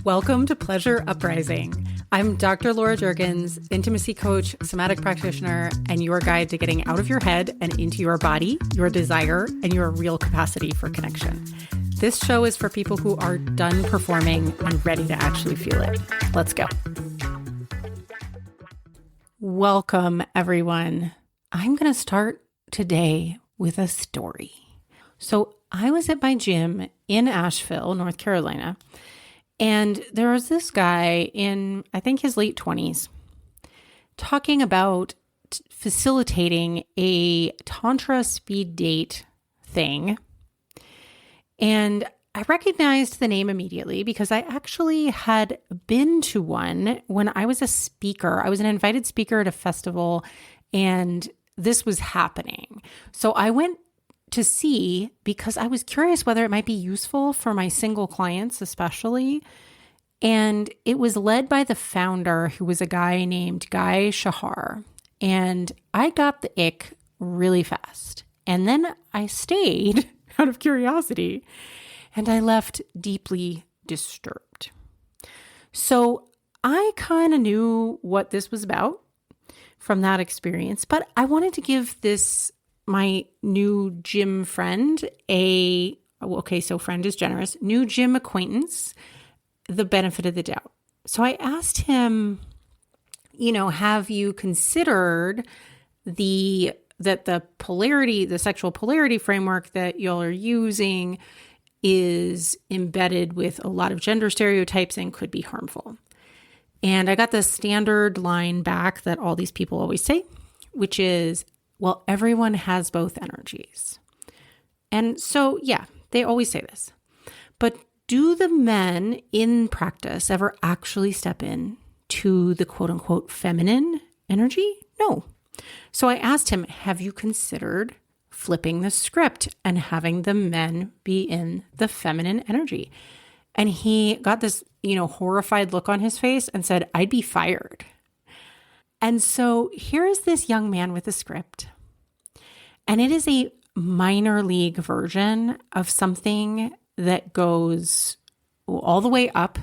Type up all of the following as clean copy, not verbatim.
Welcome to Pleasure Uprising. I'm Dr. Laura Juergens, intimacy coach, somatic practitioner, and your guide to getting out of your head and into your body, your desire, and your real capacity for connection. This show is for people who are done performing and ready to actually feel it. Let's go. Welcome, everyone. I'm going to start today with a story. So I was at my gym in Asheville, North Carolina, and there was this guy in, I think, his late 20s talking about facilitating a Tantra speed date thing. And I recognized the name immediately because I actually had been to one when I was a speaker. I was an invited speaker at a festival, and this was happening. So I went to see because I was curious whether it might be useful for my single clients especially. And it was led by the founder, who was a guy named Guy Shahar. And I got the ick really fast. And then I stayed out of curiosity, and I left deeply disturbed. So I kind of knew what this was about from that experience, but I wanted to give my new gym friend, so friend is generous, new gym acquaintance, the benefit of the doubt. So I asked him, have you considered that the polarity, the sexual polarity framework that y'all are using is embedded with a lot of gender stereotypes and could be harmful? And I got the standard line back that all these people always say, which is, well, everyone has both energies. And so, yeah, they always say this. But do the men in practice ever actually step in to the quote unquote feminine energy? No. So I asked him, have you considered flipping the script and having the men be in the feminine energy? And he got this, horrified look on his face and said, I'd be fired. And so here is this young man with a script, and it is a minor league version of something that goes all the way up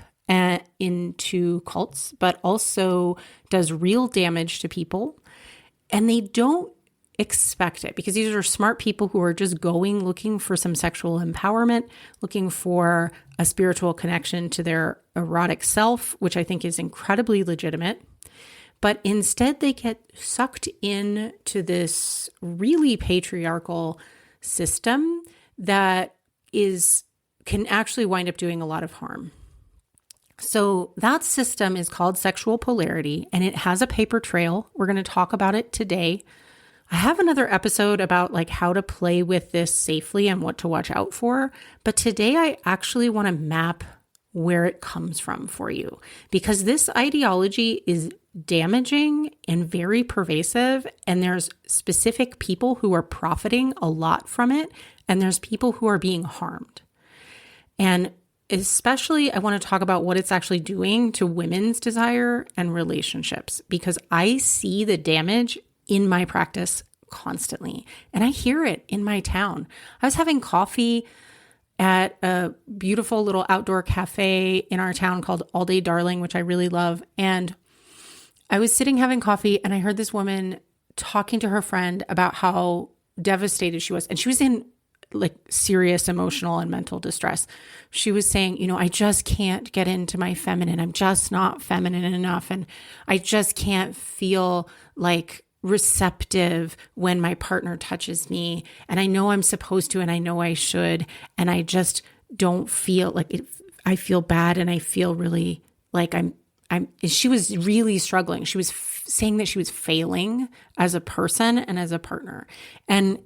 into cults, but also does real damage to people. And they don't expect it because these are smart people who are just looking for some sexual empowerment, looking for a spiritual connection to their erotic self, which I think is incredibly legitimate. But instead, they get sucked into this really patriarchal system that can actually wind up doing a lot of harm. So that system is called sexual polarity, and it has a paper trail. We're going to talk about it today. I have another episode about how to play with this safely and what to watch out for. But today I actually want to map where it comes from for you, because this ideology is damaging and very pervasive, and there's specific people who are profiting a lot from it, and there's people who are being harmed. And especially I want to talk about what it's actually doing to women's desire and relationships, because I see the damage in my practice constantly, and I hear it in my town. I was having coffee at a beautiful little outdoor cafe in our town called All Day Darling, which I really love. And I was sitting having coffee, and I heard this woman talking to her friend about how devastated she was. And she was in serious emotional and mental distress. She was saying, I just can't get into my feminine. I'm just not feminine enough. And I just can't feel receptive when my partner touches me. And I know I'm supposed to, and I know I should. And I just don't feel like it. I feel bad. And I feel really she was really struggling. She was saying that she was failing as a person and as a partner. And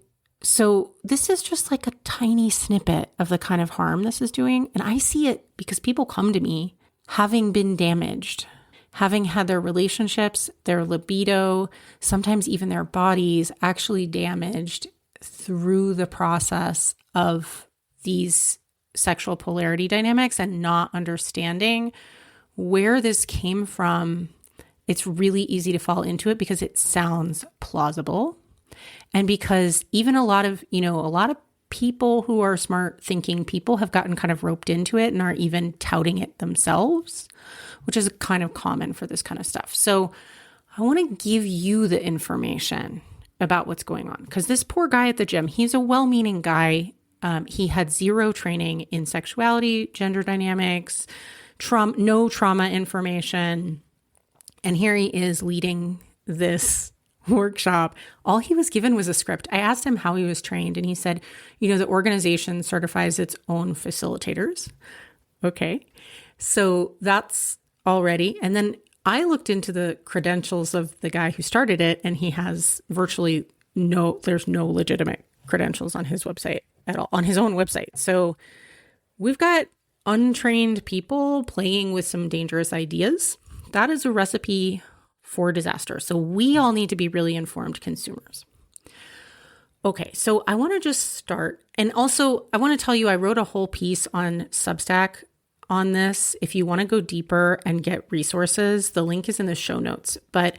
so this is just a tiny snippet of the kind of harm this is doing. And I see it because people come to me having been damaged, having had their relationships, their libido, sometimes even their bodies actually damaged through the process of these sexual polarity dynamics and not understanding where this came from. It's really easy to fall into it because it sounds plausible. And because even a lot of people who are smart thinking people have gotten kind of roped into it and are even touting it themselves, which is kind of common for this kind of stuff. So I want to give you the information about what's going on, because this poor guy at the gym, he's a well-meaning guy. He had zero training in sexuality, gender dynamics, no trauma information. And here he is leading this workshop. All he was given was a script. I asked him how he was trained, and he said, the organization certifies its own facilitators. Okay. So that's already. And then I looked into the credentials of the guy who started it, and he has there's no legitimate credentials on his website at all, on his own website. So we've got untrained people playing with some dangerous ideas. That is a recipe for disaster. So we all need to be really informed consumers. Okay, so I want to just start. And also, I want to tell you, I wrote a whole piece on Substack on this. If you want to go deeper and get resources, the link is in the show notes. But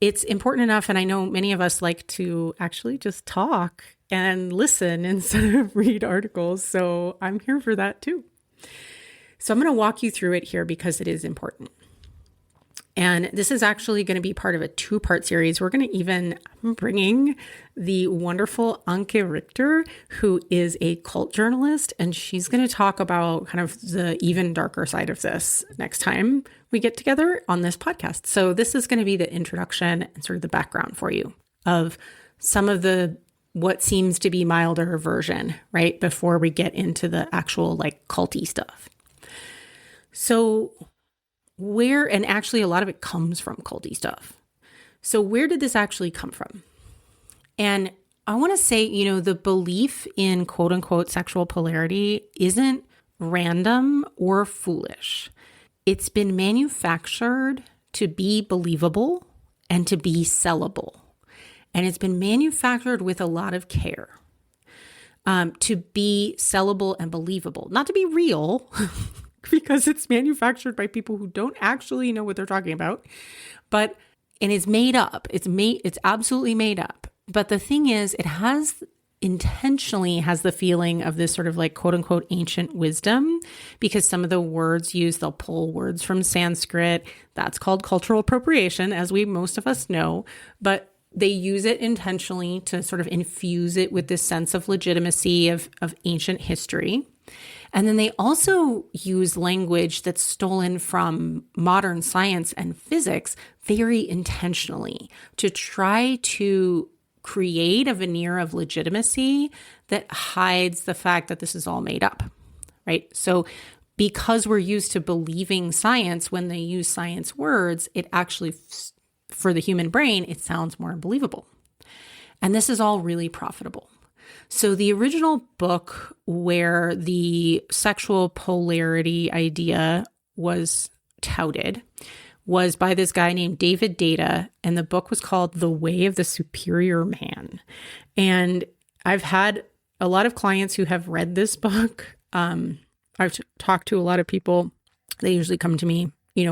it's important enough, and I know many of us like to actually just talk and listen instead of read articles. So I'm here for that too. So I'm going to walk you through it here because it is important. And this is actually going to be part of a 2-part series. We're going to I'm bringing the wonderful Anke Richter, who is a cult journalist, and she's going to talk about kind of the even darker side of this next time we get together on this podcast. So this is going to be the introduction and sort of the background for you of some of what seems to be milder version, right? Before we get into the actual culty stuff. So and actually a lot of it comes from culty stuff. So where did this actually come from? And I want to say, the belief in quote unquote sexual polarity isn't random or foolish. It's been manufactured to be believable and to be sellable. And it's been manufactured with a lot of care to be sellable and believable, not to be real, because it's manufactured by people who don't actually know what they're talking about, and it's made up. It's absolutely made up. But the thing is, it intentionally has the feeling of this sort of quote unquote ancient wisdom, because some of the words used, they'll pull words from Sanskrit. That's called cultural appropriation, as most of us know, but they use it intentionally to sort of infuse it with this sense of legitimacy of ancient history. And then they also use language that's stolen from modern science and physics very intentionally to try to create a veneer of legitimacy that hides the fact that this is all made up, right? So because we're used to believing science, when they use science words, it actually, for the human brain, it sounds more believable. And this is all really profitable. So the original book where the sexual polarity idea was touted was by this guy named David Data, and the book was called The Way of the Superior Man. And I've had a lot of clients who have read this book. I've talked to a lot of people. They usually come to me,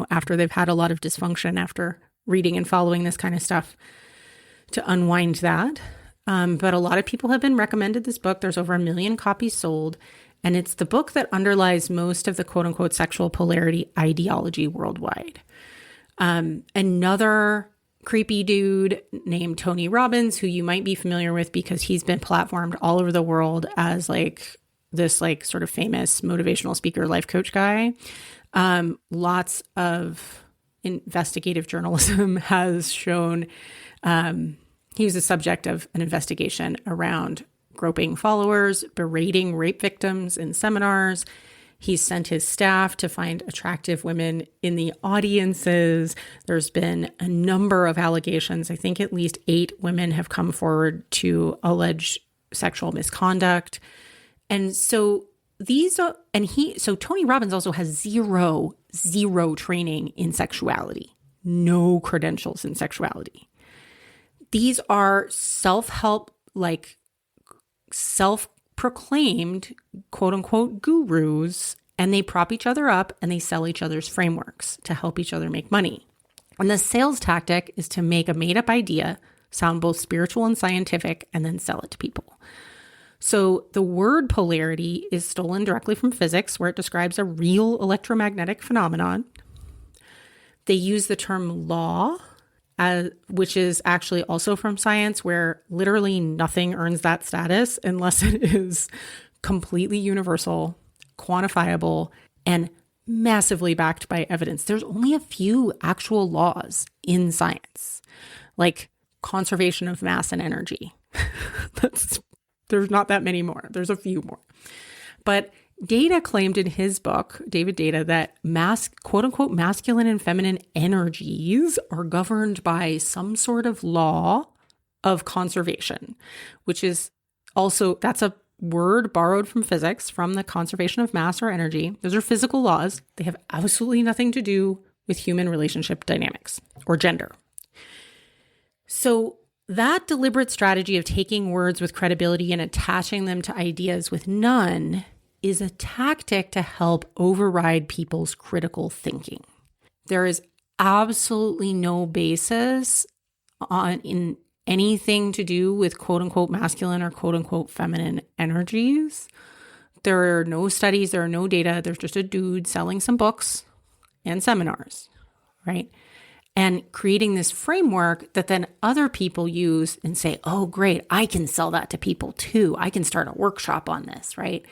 after they've had a lot of dysfunction after reading and following this kind of stuff to unwind that. But a lot of people have been recommended this book. There's over 1 million copies sold. And it's the book that underlies most of the quote unquote sexual polarity ideology worldwide. Another creepy dude named Tony Robbins, who you might be familiar with because he's been platformed all over the world as this sort of famous motivational speaker, life coach guy. Lots of investigative journalism has shown, he was the subject of an investigation around groping followers, berating rape victims in seminars. He's sent his staff to find attractive women in the audiences. There's been a number of allegations. I think at least 8 women have come forward to allege sexual misconduct. And so Tony Robbins also has zero training in sexuality, no credentials in sexuality. These are self-help, self-proclaimed, quote unquote, gurus, and they prop each other up and they sell each other's frameworks to help each other make money. And the sales tactic is to make a made-up idea sound both spiritual and scientific and then sell it to people. So the word polarity is stolen directly from physics, where it describes a real electromagnetic phenomenon. They use the term law, which is actually also from science, where literally nothing earns that status unless it is completely universal, quantifiable, and massively backed by evidence. There's only a few actual laws in science, like conservation of mass and energy. There's not that many more. There's a few more. But Data claimed in his book, David Data, that quote unquote masculine and feminine energies are governed by some sort of law of conservation, which is also, that's a word borrowed from physics, from the conservation of mass or energy. Those are physical laws. They have absolutely nothing to do with human relationship dynamics or gender. So that deliberate strategy of taking words with credibility and attaching them to ideas with none is a tactic to help override people's critical thinking. There is absolutely no basis in anything to do with quote unquote masculine or quote unquote feminine energies. There are no studies, there are no data. There's just a dude selling some books and seminars, right? And creating this framework that then other people use and say, oh, great, I can sell that to people too. I can start a workshop on this, right?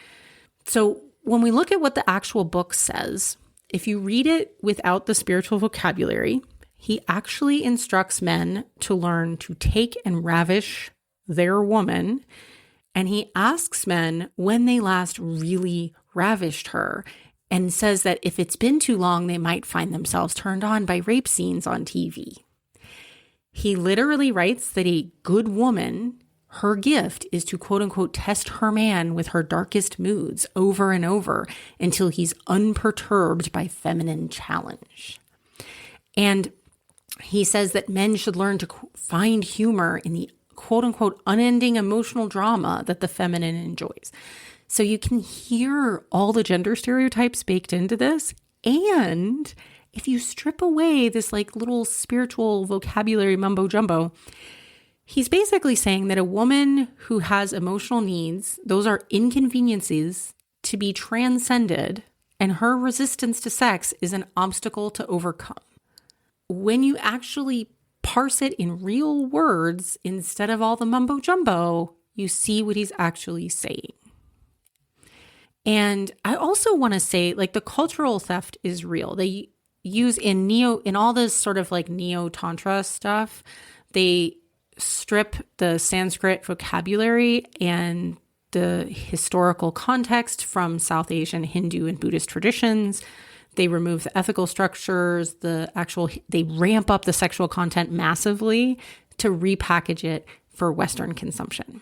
So when we look at what the actual book says, if you read it without the spiritual vocabulary, he actually instructs men to learn to take and ravish their woman. And he asks men when they last really ravished her, and says that if it's been too long, they might find themselves turned on by rape scenes on TV. He literally writes that a good woman, her gift is to quote unquote test her man with her darkest moods over and over until he's unperturbed by feminine challenge. And he says that men should learn to find humor in the quote unquote unending emotional drama that the feminine enjoys. So you can hear all the gender stereotypes baked into this. And if you strip away this like little spiritual vocabulary mumbo jumbo, he's basically saying that a woman who has emotional needs, those are inconveniences to be transcended, and her resistance to sex is an obstacle to overcome. When you actually parse it in real words instead of all the mumbo jumbo, you see what he's actually saying. And I also want to say, like, the cultural theft is real. They use in all this sort of like neo-tantra stuff, they strip the Sanskrit vocabulary and the historical context from South Asian Hindu and Buddhist traditions. They remove the ethical structures, they ramp up the sexual content massively to repackage it for Western consumption.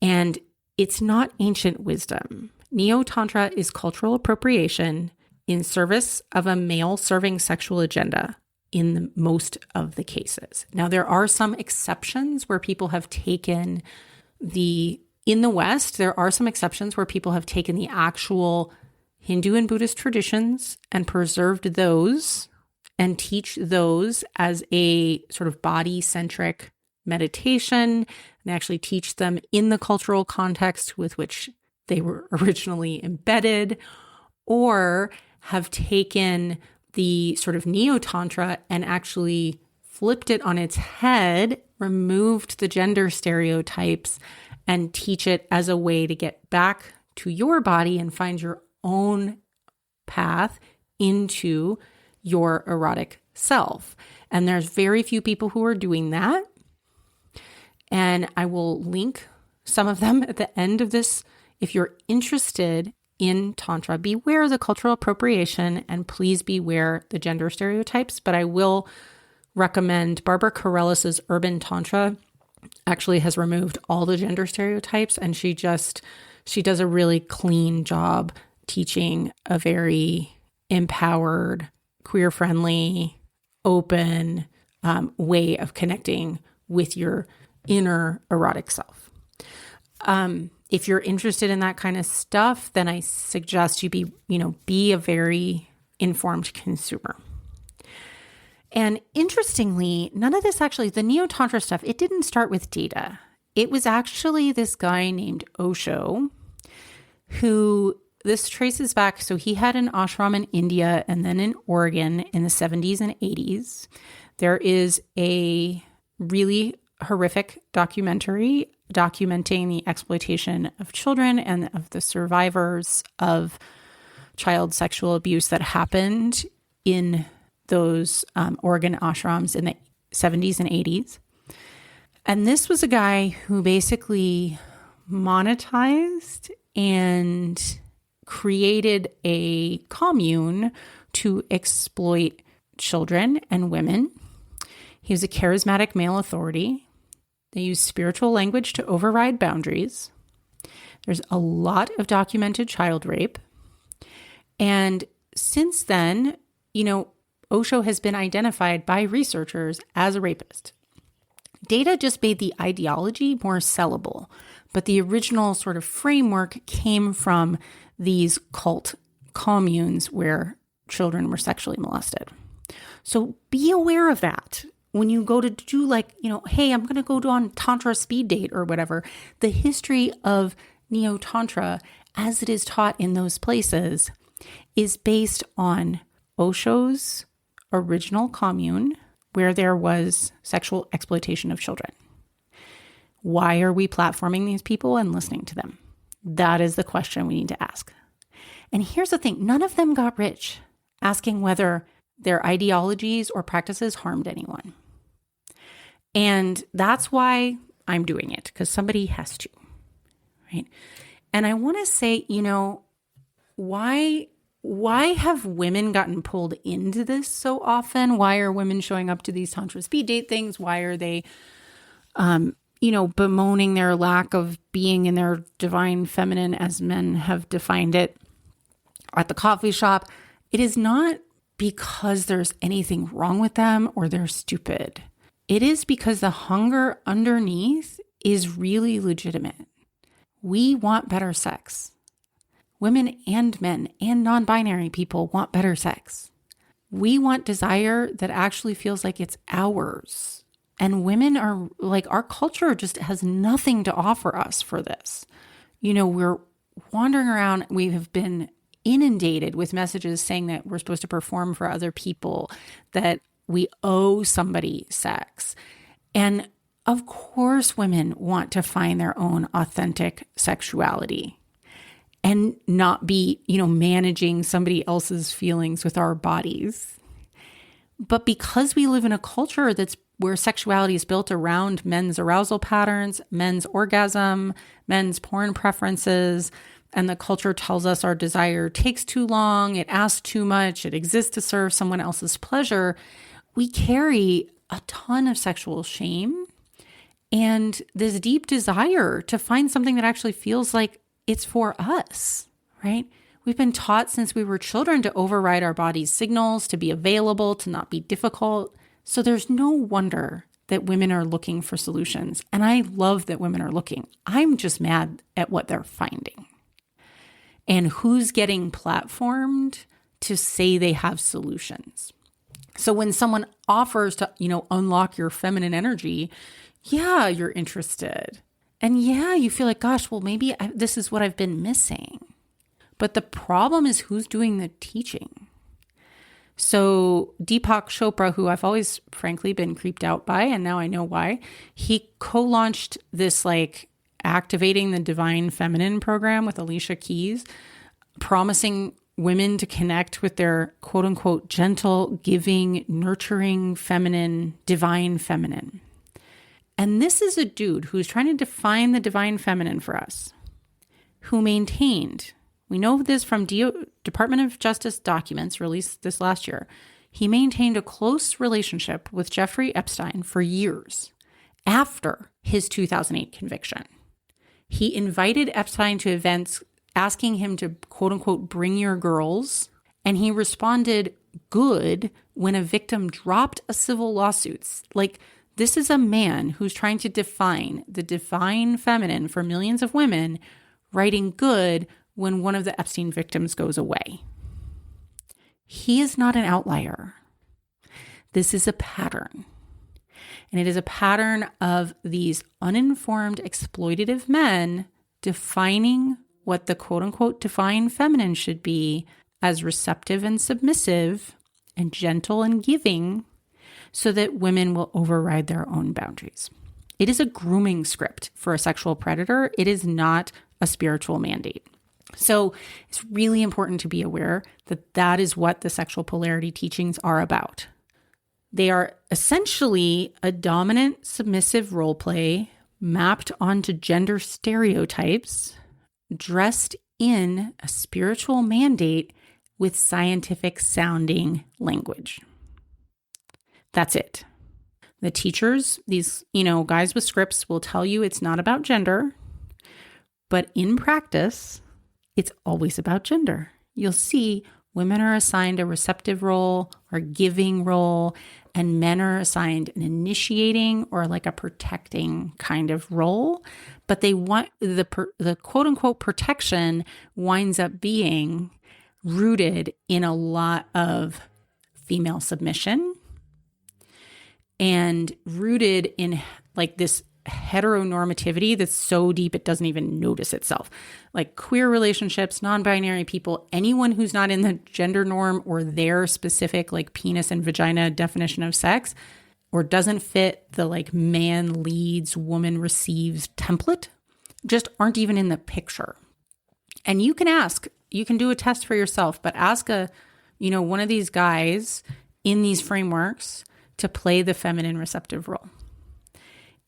And it's not ancient wisdom. Neo-Tantra is cultural appropriation in service of a male-serving sexual agenda in most of the cases. Now, there are some exceptions where people have taken in the West, there are some exceptions where people have taken the actual Hindu and Buddhist traditions and preserved those and teach those as a sort of body-centric meditation, and actually teach them in the cultural context with which they were originally embedded, or have taken the sort of neo-tantra and actually flipped it on its head, removed the gender stereotypes, and teach it as a way to get back to your body and find your own path into your erotic self. And there's very few people who are doing that. And I will link some of them at the end of this. If you're interested in Tantra, beware the cultural appropriation and please beware the gender stereotypes. But I will recommend Barbara Carellis's Urban Tantra actually has removed all the gender stereotypes, and she does a really clean job teaching a very empowered, queer-friendly, open way of connecting with your inner erotic self. If you're interested in that kind of stuff, then I suggest you be a very informed consumer. And interestingly, none of this actually, the Neo-Tantra stuff, it didn't start with Data. it was actually this guy named Osho who this traces back. So he had an ashram in India and then in Oregon in the 70s and 80s. There is a really horrific documentary documenting the exploitation of children and of the survivors of child sexual abuse that happened in those Oregon ashrams in the 70s and 80s. And this was a guy who basically monetized and created a commune to exploit children and women. He was a charismatic male authority. They used spiritual language to override boundaries. There's a lot of documented child rape. And since then, Osho has been identified by researchers as a rapist. Data just made the ideology more sellable, but the original sort of framework came from these cult communes where children were sexually molested. So be aware of that. When you go to do hey, I'm going to go on Tantra speed date or whatever, the history of Neo-Tantra as it is taught in those places is based on Osho's original commune where there was sexual exploitation of children. Why are we platforming these people and listening to them? That is the question we need to ask. And here's the thing, none of them got rich asking whether their ideologies or practices harmed anyone. And that's why I'm doing it, because somebody has to, right? And I want to say, why have women gotten pulled into this so often? Why are women showing up to these Tantra speed date things? Why are they, bemoaning their lack of being in their divine feminine as men have defined it at the coffee shop? It is not because there's anything wrong with them or they're stupid. It is because the hunger underneath is really legitimate. We want better sex. Women and men and non-binary people want better sex. We want desire that actually feels like it's ours. And women are our culture just has nothing to offer us for this. We're wandering around. We have been inundated with messages saying that we're supposed to perform for other people, that we owe somebody sex. And of course, women want to find their own authentic sexuality and not be, managing somebody else's feelings with our bodies. But because we live in a culture where sexuality is built around men's arousal patterns, men's orgasm, men's porn preferences, and the culture tells us our desire takes too long, it asks too much, it exists to serve someone else's pleasure, we carry a ton of sexual shame and this deep desire to find something that actually feels like it's for us, right? We've been taught since we were children to override our body's signals, to be available, to not be difficult. So there's no wonder that women are looking for solutions. And I love that women are looking. I'm just mad at what they're finding. And who's getting platformed to say they have solutions. So when someone offers to, unlock your feminine energy, yeah, you're interested. And yeah, you feel like, gosh, well, maybe this is what I've been missing. But the problem is who's doing the teaching. So Deepak Chopra, who I've always, frankly, been creeped out by, and now I know why, he co-launched this Activating the Divine Feminine program with Alicia Keys, promising women to connect with their quote unquote gentle, giving, nurturing, feminine, divine feminine. And this is a dude who's trying to define the divine feminine for us, who maintained, we know this from Department of Justice documents released this last year, he maintained a close relationship with Jeffrey Epstein for years after his 2008 conviction. He invited Epstein to events asking him to quote unquote bring your girls, and he responded good when a victim dropped a civil lawsuit. This is a man who's trying to define the divine feminine for millions of women, writing good when one of the Epstein victims goes away. He is not an outlier. This is a pattern. And it is a pattern of these uninformed, exploitative men defining what the quote unquote divine feminine should be as receptive and submissive and gentle and giving so that women will override their own boundaries. It is a grooming script for a sexual predator. It is not a spiritual mandate. So it's really important to be aware that that is what the sexual polarity teachings are about. They are essentially a dominant, submissive role play mapped onto gender stereotypes, dressed in a spiritual mandate with scientific sounding language. That's it. The teachers, these, guys with scripts will tell you it's not about gender, but in practice, it's always about gender. You'll see women are assigned a receptive role or giving role, and men are assigned an initiating or like a protecting kind of role. But they want the quote unquote protection winds up being rooted in a lot of female submission and rooted in like this heteronormativity that's so deep it doesn't even notice itself. Like queer relationships, non-binary people, anyone who's not in the gender norm or their specific like penis and vagina definition of sex, or doesn't fit the like man leads, woman receives template, just aren't even in the picture. And you can do a test for yourself, but ask one of these guys in these frameworks to play the feminine receptive role.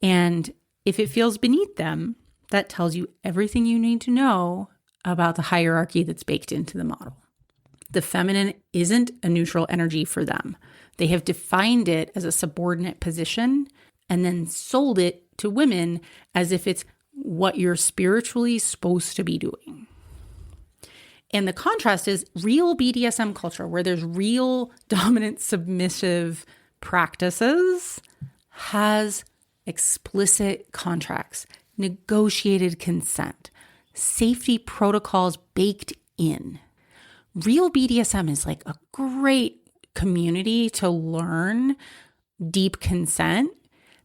And if it feels beneath them, that tells you everything you need to know about the hierarchy that's baked into the model. The feminine isn't a neutral energy for them. They have defined it as a subordinate position and then sold it to women as if it's what you're spiritually supposed to be doing. And the contrast is real BDSM culture, where there's real dominant submissive practices, has explicit contracts, negotiated consent, safety protocols baked in. Real BDSM is like a great community to learn deep consent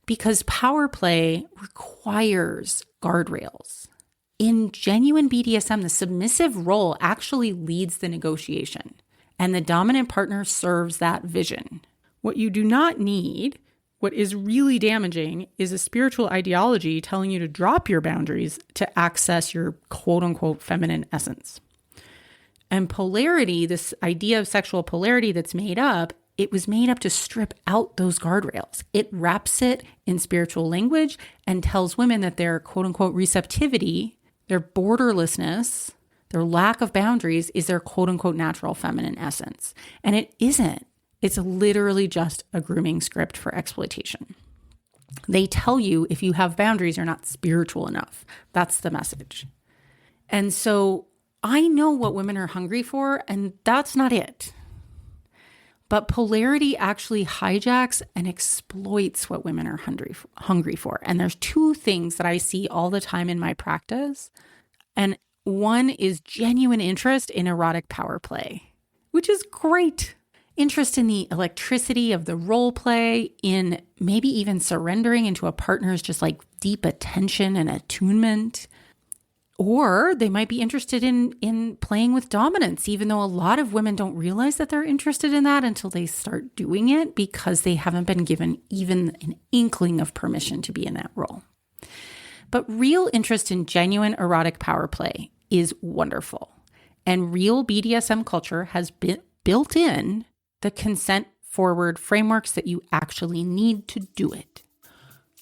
because power play requires guardrails. In genuine BDSM, the submissive role actually leads the negotiation, and the dominant partner serves that vision. What you do not need, what is really damaging, is a spiritual ideology telling you to drop your boundaries to access your quote-unquote feminine essence. And polarity, this idea of sexual polarity that's made up, it was made up to strip out those guardrails. It wraps it in spiritual language and tells women that their quote-unquote receptivity, their borderlessness, their lack of boundaries is their quote-unquote natural feminine essence. And it isn't. It's literally just a grooming script for exploitation. They tell you if you have boundaries, you're not spiritual enough. That's the message. And so I know what women are hungry for, and that's not it. But polarity actually hijacks and exploits what women are hungry for. And there's two things that I see all the time in my practice. And one is genuine interest in erotic power play, which is great. Interest in the electricity of the role play, in maybe even surrendering into a partner's just like deep attention and attunement. Or they might be interested in playing with dominance, even though a lot of women don't realize that they're interested in that until they start doing it because they haven't been given even an inkling of permission to be in that role. But real interest in genuine erotic power play is wonderful. And real BDSM culture has been built in the consent-forward frameworks that you actually need to do it.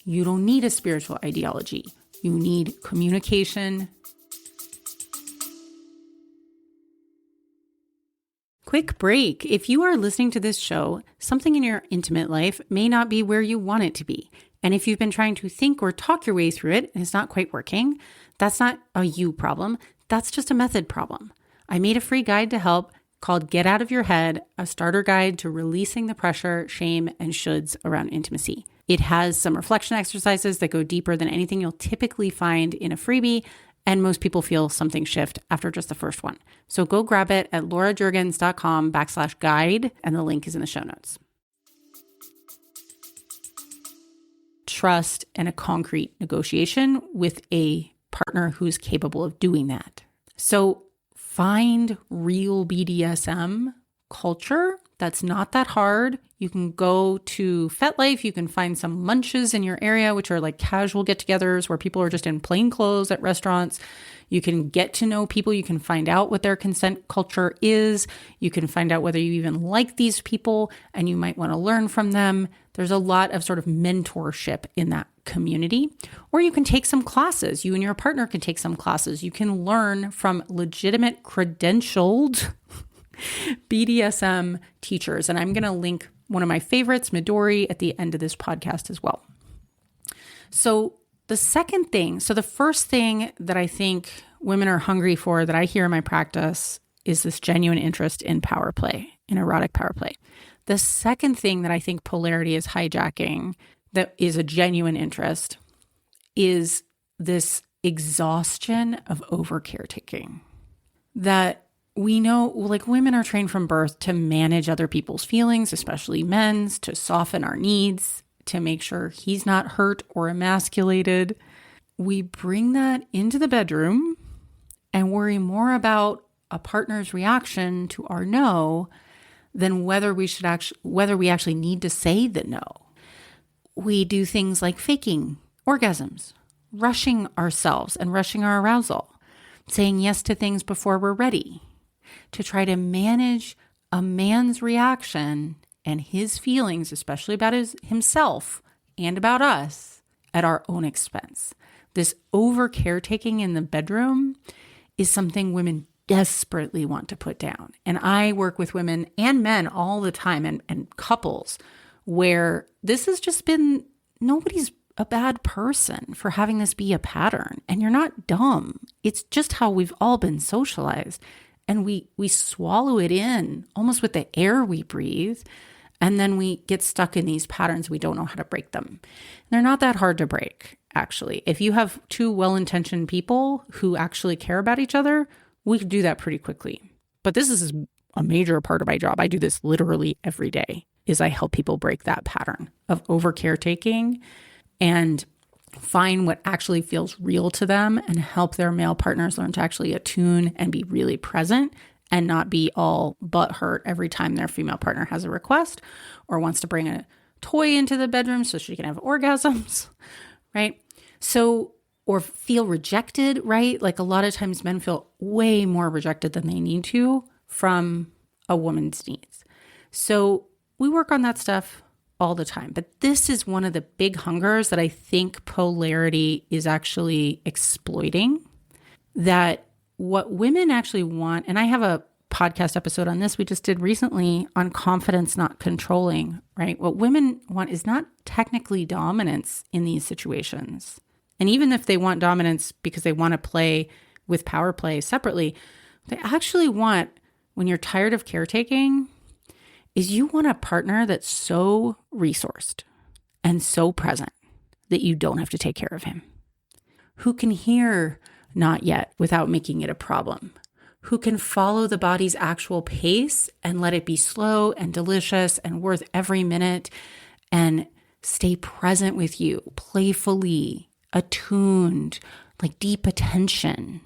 You don't need a spiritual ideology. You need communication. Quick break. If you are listening to this show, something in your intimate life may not be where you want it to be. And if you've been trying to think or talk your way through it and it's not quite working, that's not a you problem. That's just a method problem. I made a free guide to help called Get Out of Your Head, a starter guide to releasing the pressure, shame, and shoulds around intimacy. It has some reflection exercises that go deeper than anything you'll typically find in a freebie, and most people feel something shift after just the first one. So go grab it at laurajurgens.com/guide, and the link is in the show notes. trust, and a concrete negotiation with a partner who's capable of doing that. So find real BDSM culture. That's not that hard. You can go to FetLife. You can find some munches in your area, which are like casual get-togethers where people are just in plain clothes at restaurants. You can get to know people. You can find out what their consent culture is. You can find out whether you even like these people and you might want to learn from them. There's a lot of sort of mentorship in that community. Or you can take some classes. You and your partner can take some classes. You can learn from legitimate credentialed BDSM teachers. And I'm going to link one of my favorites, Midori, at the end of this podcast as well. So the first thing that I think women are hungry for that I hear in my practice is this genuine interest in power play, in erotic power play. The second thing that I think Polarity is hijacking that is a genuine interest is this exhaustion of over caretaking. That we know, like, women are trained from birth to manage other people's feelings, especially men's, to soften our needs, to make sure he's not hurt or emasculated. We bring that into the bedroom and worry more about a partner's reaction to our no than whether we actually need to say the no. We do things like faking orgasms, rushing ourselves and rushing our arousal, saying yes to things before we're ready, to try to manage a man's reaction and his feelings, especially about himself and about us, at our own expense. This over caretaking in the bedroom is something women desperately want to put down. And I work with women and men all the time and couples where this has just been, nobody's a bad person for having this be a pattern. And you're not dumb. It's just how we've all been socialized. And we swallow it in almost with the air we breathe. And then we get stuck in these patterns. We don't know how to break them. They're not that hard to break, actually. If you have two well-intentioned people who actually care about each other, we could do that pretty quickly. But this is a major part of my job. I do this literally every day, is I help people break that pattern of over caretaking and find what actually feels real to them and help their male partners learn to actually attune and be really present and not be all butthurt every time their female partner has a request or wants to bring a toy into the bedroom so she can have orgasms, right? So, or feel rejected, right? Like a lot of times men feel way more rejected than they need to from a woman's needs. So we work on that stuff all the time. But this is one of the big hungers that I think Polarity is actually exploiting, that what women actually want, and I have a podcast episode on this we just did recently on confidence, not controlling, right? What women want is not technically dominance in these situations. And even if they want dominance because they want to play with power play separately, they actually want, when you're tired of caretaking, is you want a partner that's so resourced and so present that you don't have to take care of him, who can hear not yet without making it a problem, who can follow the body's actual pace and let it be slow and delicious and worth every minute and stay present with you, playfully, attuned, like deep attention.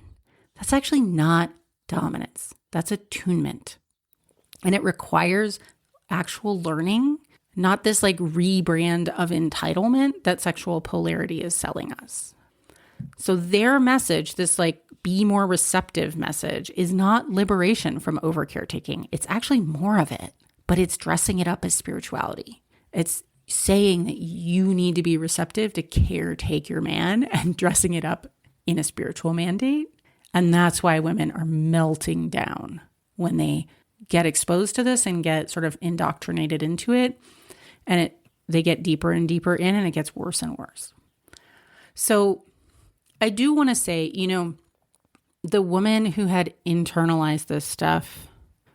That's actually not dominance. That's attunement. And it requires actual learning, not this like rebrand of entitlement that sexual polarity is selling us. So their message, this like be more receptive message, is not liberation from over caretaking. It's actually more of it, but it's dressing it up as spirituality. It's saying that you need to be receptive to caretake your man and dressing it up in a spiritual mandate. And that's why women are melting down when they get exposed to this and get sort of indoctrinated into it. And they get deeper and deeper in, and it gets worse and worse. So I do want to say, the woman who had internalized this stuff,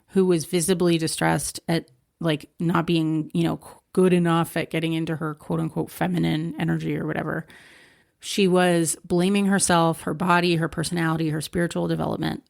who was visibly distressed at like not being, good enough at getting into her quote unquote feminine energy or whatever, she was blaming herself, her body, her personality, her spiritual development.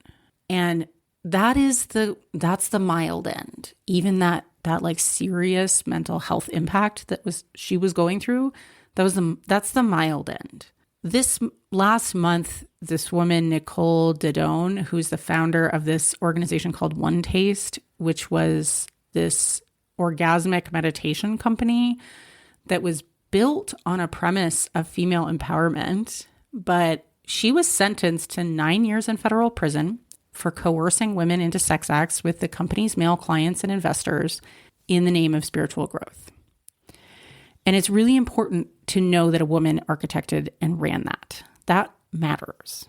And that's the mild end. Even that like serious mental health impact she was going through, That's the mild end. This last month, this woman, Nicole Dodone, who's the founder of this organization called One Taste, which was this orgasmic meditation company that was built on a premise of female empowerment, but she was sentenced to 9 years in federal prison for coercing women into sex acts with the company's male clients and investors in the name of spiritual growth. And it's really important to know that a woman architected and ran that. That matters.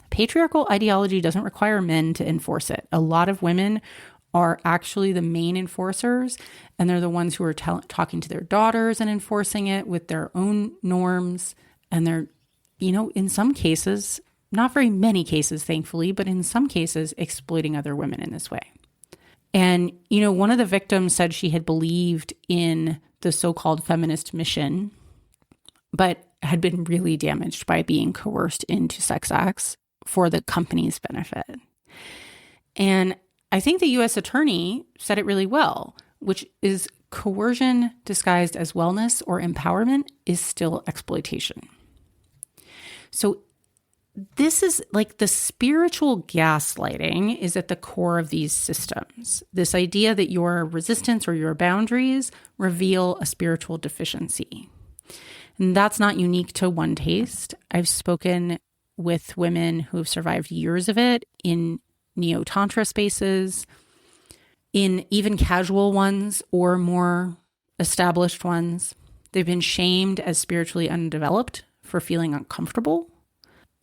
Patriarchal ideology doesn't require men to enforce it. A lot of women are actually the main enforcers, and they're the ones who are talking to their daughters and enforcing it with their own norms. And they're, in some cases, not very many cases, thankfully, but in some cases, exploiting other women in this way. And, one of the victims said she had believed in the so-called feminist mission, but had been really damaged by being coerced into sex acts for the company's benefit. And I think the U.S. attorney said it really well, which is coercion disguised as wellness or empowerment is still exploitation. So this is like the spiritual gaslighting is at the core of these systems. This idea that your resistance or your boundaries reveal a spiritual deficiency. And that's not unique to One Taste. I've spoken with women who have survived years of it in neo-tantra spaces, in even casual ones or more established ones. They've been shamed as spiritually undeveloped for feeling uncomfortable.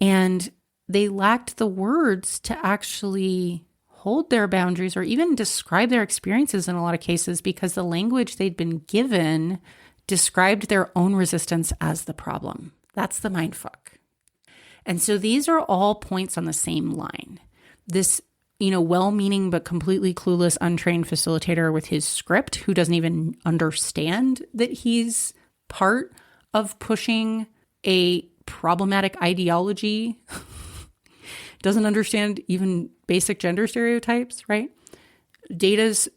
And they lacked the words to actually hold their boundaries or even describe their experiences in a lot of cases because the language they'd been given described their own resistance as the problem. That's the mindfuck. And so these are all points on the same line. This, well-meaning but completely clueless, untrained facilitator with his script who doesn't even understand that he's part of pushing a problematic ideology, doesn't understand even basic gender stereotypes, right? Data's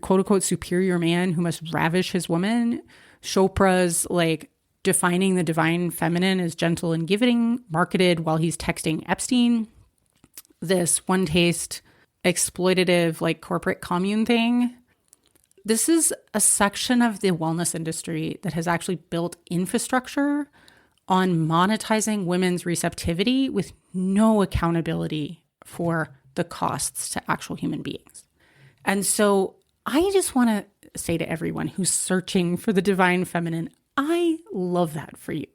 quote unquote superior man who must ravish his woman. Chopra's defining the divine feminine as gentle and giving, marketed while he's texting Epstein. This One Taste exploitative corporate commune thing. This is a section of the wellness industry that has actually built infrastructure on monetizing women's receptivity with no accountability for the costs to actual human beings. And so I just want to say to everyone who's searching for the divine feminine, I love that for you.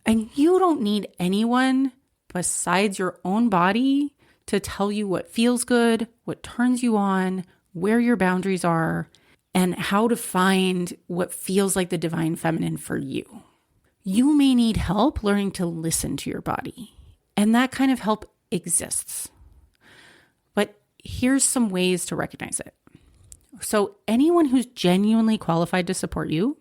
And you don't need anyone besides your own body to tell you what feels good, what turns you on, where your boundaries are, and how to find what feels like the divine feminine for you. You may need help learning to listen to your body, and that kind of help exists. But here's some ways to recognize it. So anyone who's genuinely qualified to support you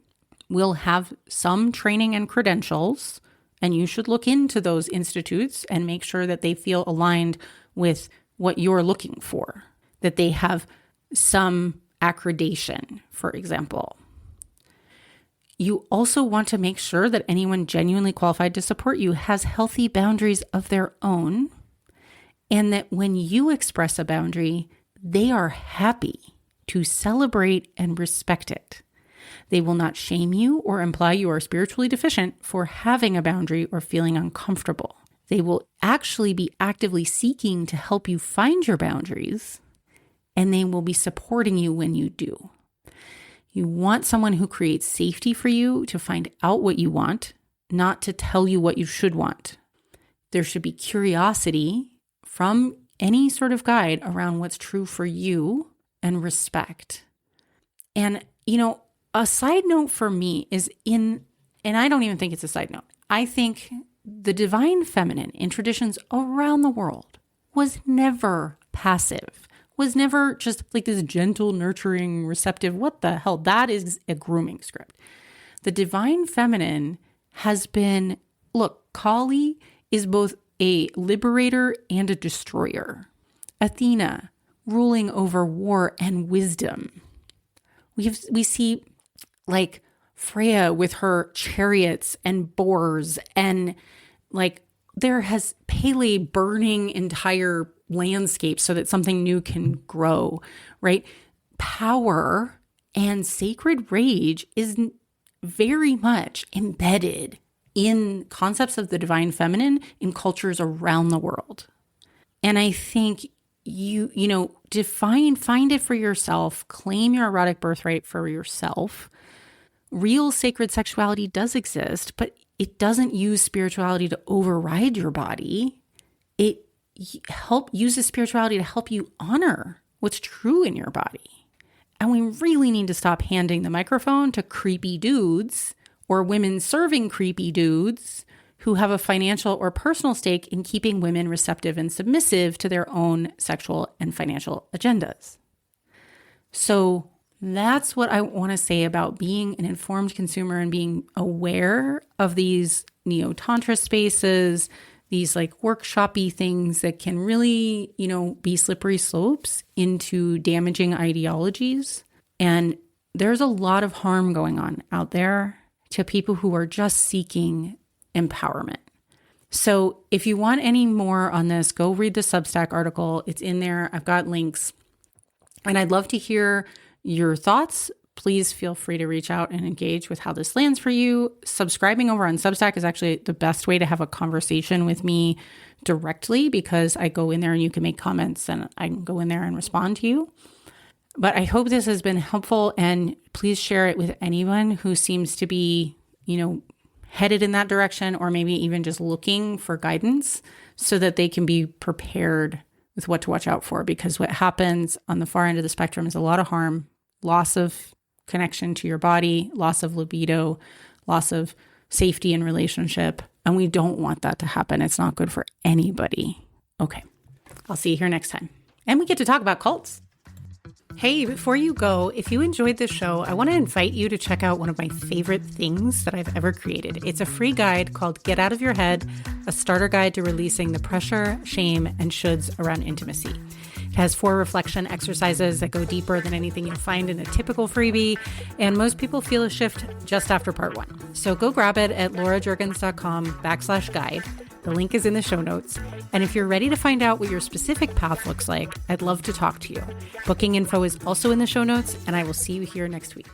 will have some training and credentials, and you should look into those institutes and make sure that they feel aligned with what you're looking for, that they have some accreditation, for example. You also want to make sure that anyone genuinely qualified to support you has healthy boundaries of their own, and that when you express a boundary, they are happy to celebrate and respect it. They will not shame you or imply you are spiritually deficient for having a boundary or feeling uncomfortable. They will actually be actively seeking to help you find your boundaries, and they will be supporting you when you do. You want someone who creates safety for you to find out what you want, not to tell you what you should want. There should be curiosity from any sort of guide around what's true for you and respect. And, a side note for me is and I don't even think it's a side note. I think the divine feminine in traditions around the world was never passive, was never just this gentle, nurturing, receptive. What the hell? That is a grooming script. The divine feminine has been, Kali is both a liberator and a destroyer. Athena, ruling over war and wisdom. We see Freya with her chariots and boars, and like there has Pele burning entire landscapes so that something new can grow, right? Power and sacred rage is very much embedded in concepts of the divine feminine in cultures around the world. And I think find it for yourself, claim your erotic birthright for yourself. Real sacred sexuality does exist, but it doesn't use spirituality to override your body. It uses spirituality to help you honor what's true in your body. And we really need to stop handing the microphone to creepy dudes or women serving creepy dudes who have a financial or personal stake in keeping women receptive and submissive to their own sexual and financial agendas. So that's what I want to say about being an informed consumer and being aware of these neo-tantra spaces, these like workshop-y things that can really, be slippery slopes into damaging ideologies. And there's a lot of harm going on out there to people who are just seeking empowerment. So if you want any more on this, go read the Substack article. It's in there. I've got links. And I'd love to hear your thoughts. Please feel free to reach out and engage with how this lands for you. Subscribing over on Substack is actually the best way to have a conversation with me directly, because I go in there and you can make comments and I can go in there and respond to you. But I hope this has been helpful, and please share it with anyone who seems to be, headed in that direction, or maybe even just looking for guidance so that they can be prepared with what to watch out for. Because what happens on the far end of the spectrum is a lot of harm, loss of connection to your body, loss of libido, loss of safety in relationship. And we don't want that to happen. It's not good for anybody. Okay, I'll see you here next time. And we get to talk about cults. Hey, before you go, if you enjoyed this show, I want to invite you to check out one of my favorite things that I've ever created. It's a free guide called Get Out of Your Head, a starter guide to releasing the pressure, shame, and shoulds around intimacy. It has 4 reflection exercises that go deeper than anything you'll find in a typical freebie, and most people feel a shift just after part 1. So go grab it at laurajurgens.com/guide. The link is in the show notes. And if you're ready to find out what your specific path looks like, I'd love to talk to you. Booking info is also in the show notes, and I will see you here next week.